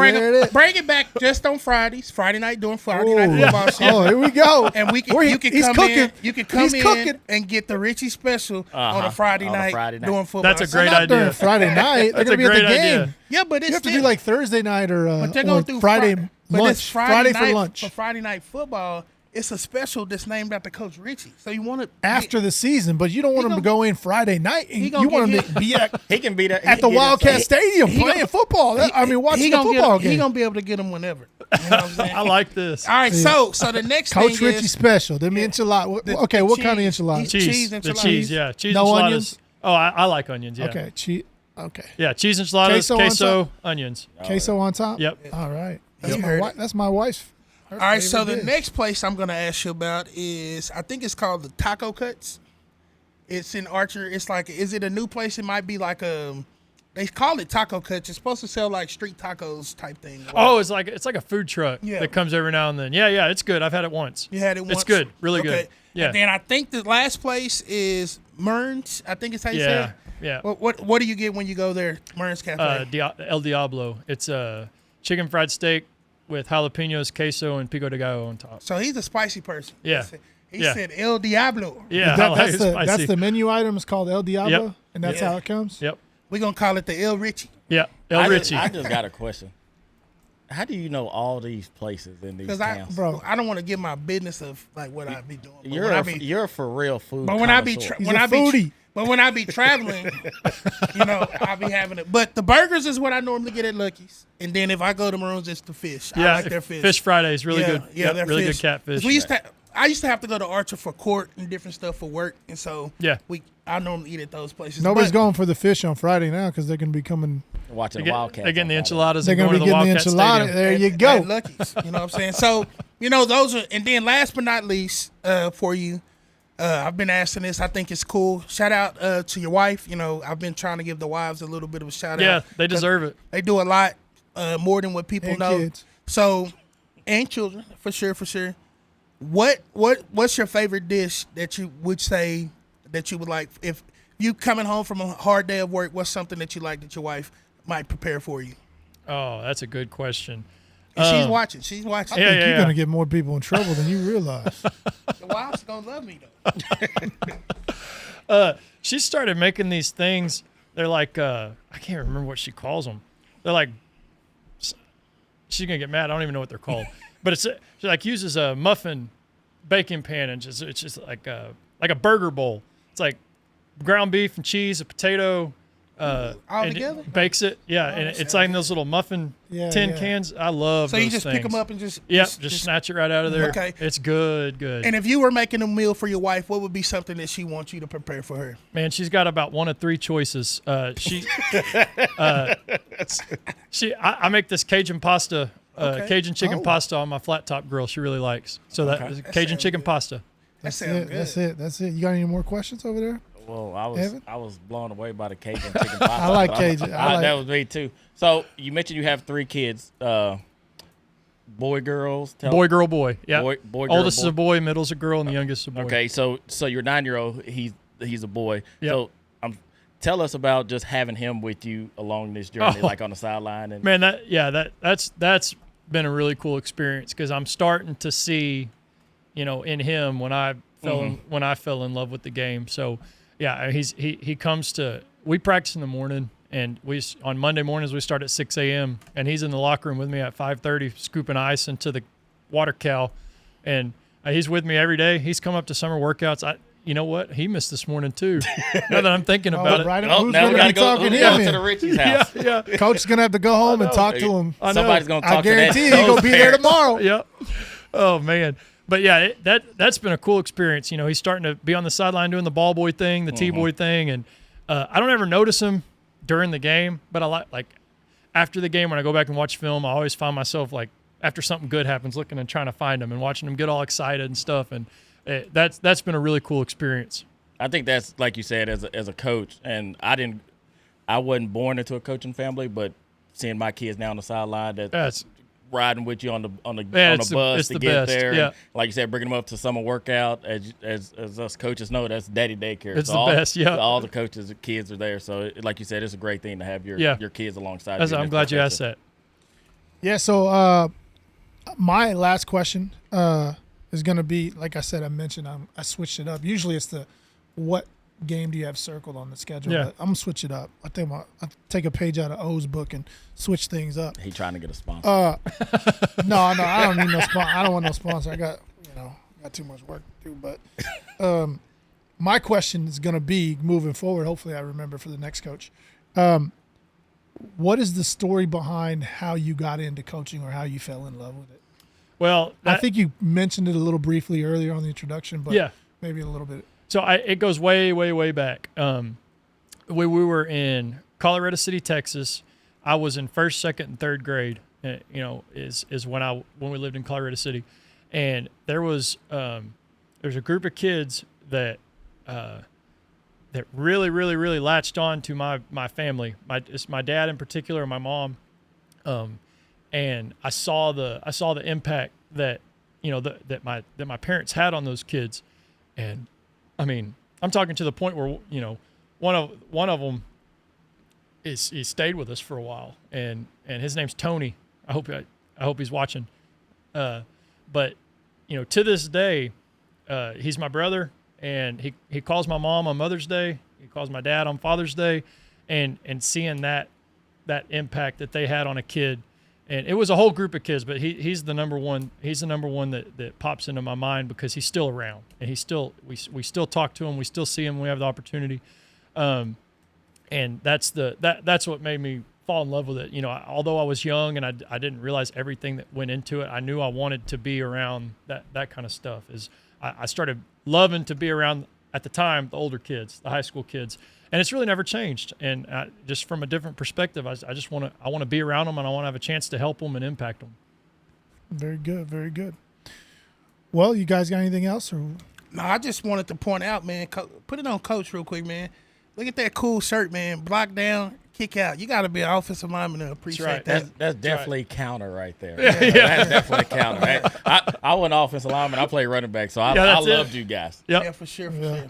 bring it back just on Fridays. Friday night doing Friday night football shit. Oh, here we go. And you can come in and get the Ritchie special on a Friday night doing football. That's a great Not idea. during Friday night. They're That's going to be at the a great game. idea. Yeah, but You have to do like Thursday night or Friday lunch. But Friday for lunch. For Friday night football, it's a special that's named after Coach Ritchie. So you want to after the season, but you don't want him to go in Friday night. You want him to be at He can be there at the Wildcat Stadium playing football. Watching the football game. He's going to be able to get them whenever. You know what I'm saying? I like this. All right, so the next Coach thing Ritchie is special. Them enchilada. Okay, what kind of enchilada? Cheese enchiladas. Cheese, yeah. Cheese No enchiladas. onions? Oh, I like onions, yeah. Okay, cheese. Okay, Yeah, cheese enchiladas, Queso on queso, top? onions. queso on top. Yep. All right. Yep. That's my wife's. All right, so the next place I'm going to ask you about is, I think it's called the Taco Cuts. It's in Archer. It's like, is it a new place? It might be like they call it Taco Cuts. It's supposed to sell like street tacos type thing. Oh, it's like a food truck that comes every now and then. Yeah, it's good. I've had it once. You had it once? It's good. Really good. Yeah. And then I think the last place is Mern's. I think it's how you say it. Yeah. What do you get when you go there, Mern's Cafe? El Diablo. It's a chicken fried steak with jalapenos, queso, and pico de gallo on top. So he's a spicy person. Yeah. He said El Diablo. Yeah, that's the menu item. It's called El Diablo, Yep. and that's how it comes. Yep. We're going to call it the El Ritchie. Yeah, El Ritchie. I just got a question. How do you know all these places in these towns? I don't want to give my business of like what I be doing. You're for real food. But when I be foodie. But when I be traveling, I'll be having it. But the burgers is what I normally get at Lucky's. And then if I go to Maroon's, it's the fish. I like their fish. Fish Friday is really good. Yeah, they're really fish. good catfish. I used to have to go to Archer for court and different stuff for work. And so I normally eat at those places. Nobody's going for the fish on Friday now because they're going to be coming. Watching the Wildcats. They're getting the enchiladas They're and going to the Wildcat Stadium. There you go. At Lucky's. You know what I'm saying? So, those are, and then last but not least, for you, I've been asking this. I think it's cool. Shout out to your wife. I've been trying to give the wives a little bit of a shout out. Yeah, they deserve it. They do a lot more than what people And know. kids. So, and children, for sure. What's your favorite dish that you would say that you would like if you coming home from a hard day of work? What's something that you like that your wife might prepare for you? Oh, that's a good question. And she's watching. She's watching. I think you're going to get more people in trouble than you realize. The wives gonna love me though. She started making these things. They're like I can't remember what she calls them. They're like, she's gonna get mad. I don't even know what they're called. But she like uses a muffin baking pan and it's just like a burger bowl. It's like ground beef and cheese, a potato. All and together? Bakes it, and it's like in those little muffin tin cans. I love. So those you just things. pick them up and just snatch it right out of there. Okay, it's good. And if you were making a meal for your wife, what would be something that she wants you to prepare for her? Man, she's got about one of 3 choices. I make this Cajun pasta, Cajun chicken pasta on my flat top grill. She really likes. So that Cajun chicken pasta. That's it. You got any more questions over there? Well, I was blown away by the Cajun chicken pasta. I like Cajun. That was me too. So you mentioned you have 3 kids, boy, girls. Boy, girl, boy. Yeah. Boy, girl, oldest is a boy, middle's a girl, and the youngest is a boy. Okay, so your 9-year-old, he's a boy. Yep. So tell us about just having him with you along this journey, like on the sideline. And man, that's been a really cool experience because I'm starting to see, in him when I fell in love with the game. So. Yeah, he comes to. We practice in the morning, and on Monday mornings we start at 6 a.m. and he's in the locker room with me at 5:30, scooping ice into the water cow, and he's with me every day. He's come up to summer workouts. you know what? He missed this morning too. Now that I'm thinking about it. Right, Oh, who's now going we to got be to go talking to him the in? Ritchie's house. Yeah. Coach is going to have to go home and talk to him. Somebody's going to talk I guarantee to he's going to be there parents. tomorrow. Yep. Oh man. But yeah, that's been a cool experience. You know, he's starting to be on the sideline doing the ball boy thing, the T-boy thing, and I don't ever notice him during the game, but I like after the game when I go back and watch film, I always find myself like after something good happens, looking and trying to find him and watching him get all excited and stuff, and that's been a really cool experience. I think that's like you said as a coach, and I wasn't born into a coaching family, but seeing my kids now on the sideline, that's riding with you on the bus to get there. Yeah. And like you said, bringing them up to summer workout. As us coaches know, that's daddy daycare. It's the best. Yeah. All the coaches, kids are there. So like you said, it's a great thing to have your kids alongside you. I'm glad you asked that. Yeah. So my last question is going to be, like I said, I mentioned I switched it up. Usually it's what game do you have circled on the schedule? Yeah. But I'm gonna switch it up. I think I take a page out of O's book and switch things up. He trying to get a sponsor. No, I don't need no sponsor. I don't want no sponsor. I got too much work to do. But my question is gonna be moving forward. Hopefully, I remember for the next coach. What is the story behind how you got into coaching or how you fell in love with it? Well, I think you mentioned it a little briefly earlier on the introduction, but maybe a little bit. So it goes way, way, way back. We were in Colorado City, Texas. I was in first, second, and third grade. Is when we lived in Colorado City, and there's a group of kids that really, really, really latched on to my family. It's my dad in particular, and my mom. And I saw the impact that that my parents had on those kids, and I mean, I'm talking to the point where one of them he stayed with us for a while, and his name's Tony. I hope he's watching. But to this day, he's my brother, and he calls my mom on Mother's Day. He calls my dad on Father's Day, and seeing that impact that they had on a kid. And it was a whole group of kids, but he's the number one. He's the number one that pops into my mind because he's still around, and we still talk to him. We still see him when we have the opportunity, and that's what made me fall in love with it. Although I was young and I didn't realize everything that went into it, I knew I wanted to be around that kind of stuff. I started loving to be around at the time the older kids, the high school kids. And it's really never changed. And just from a different perspective, I want to be around them, and I want to have a chance to help them and impact them. Very good, very good. Well, you guys got anything else? Or? No, I just wanted to point out, man. Put it on Coach real quick, man. Look at that cool shirt, man. Block down, kick out. You got to be an offensive lineman to appreciate that. That's definitely counter right there. That's definitely counter. I wasn't offensive lineman. I played running back, so I loved you guys. Yep. Yeah, for sure, for sure.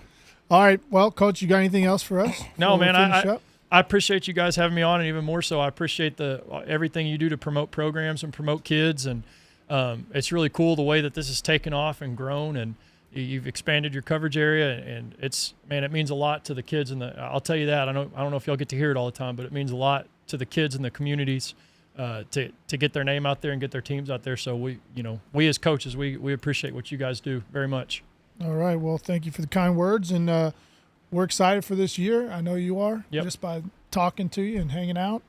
All right. Well, Coach, you got anything else for us? No, man. I appreciate you guys having me on, and even more so, I appreciate everything you do to promote programs and promote kids. And it's really cool the way that this has taken off and grown, and you've expanded your coverage area. And it means a lot to the kids. I'll tell you that. I don't know if y'all get to hear it all the time, but it means a lot to the kids in the communities to get their name out there and get their teams out there. So we as coaches, we appreciate what you guys do very much. All right. Well, thank you for the kind words, and we're excited for this year. I know you are, just by talking to you and hanging out.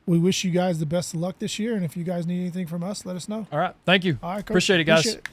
We wish you guys the best of luck this year, and if you guys need anything from us, let us know. All right. Thank you. All right, Coach. Appreciate it, guys. Appreciate it.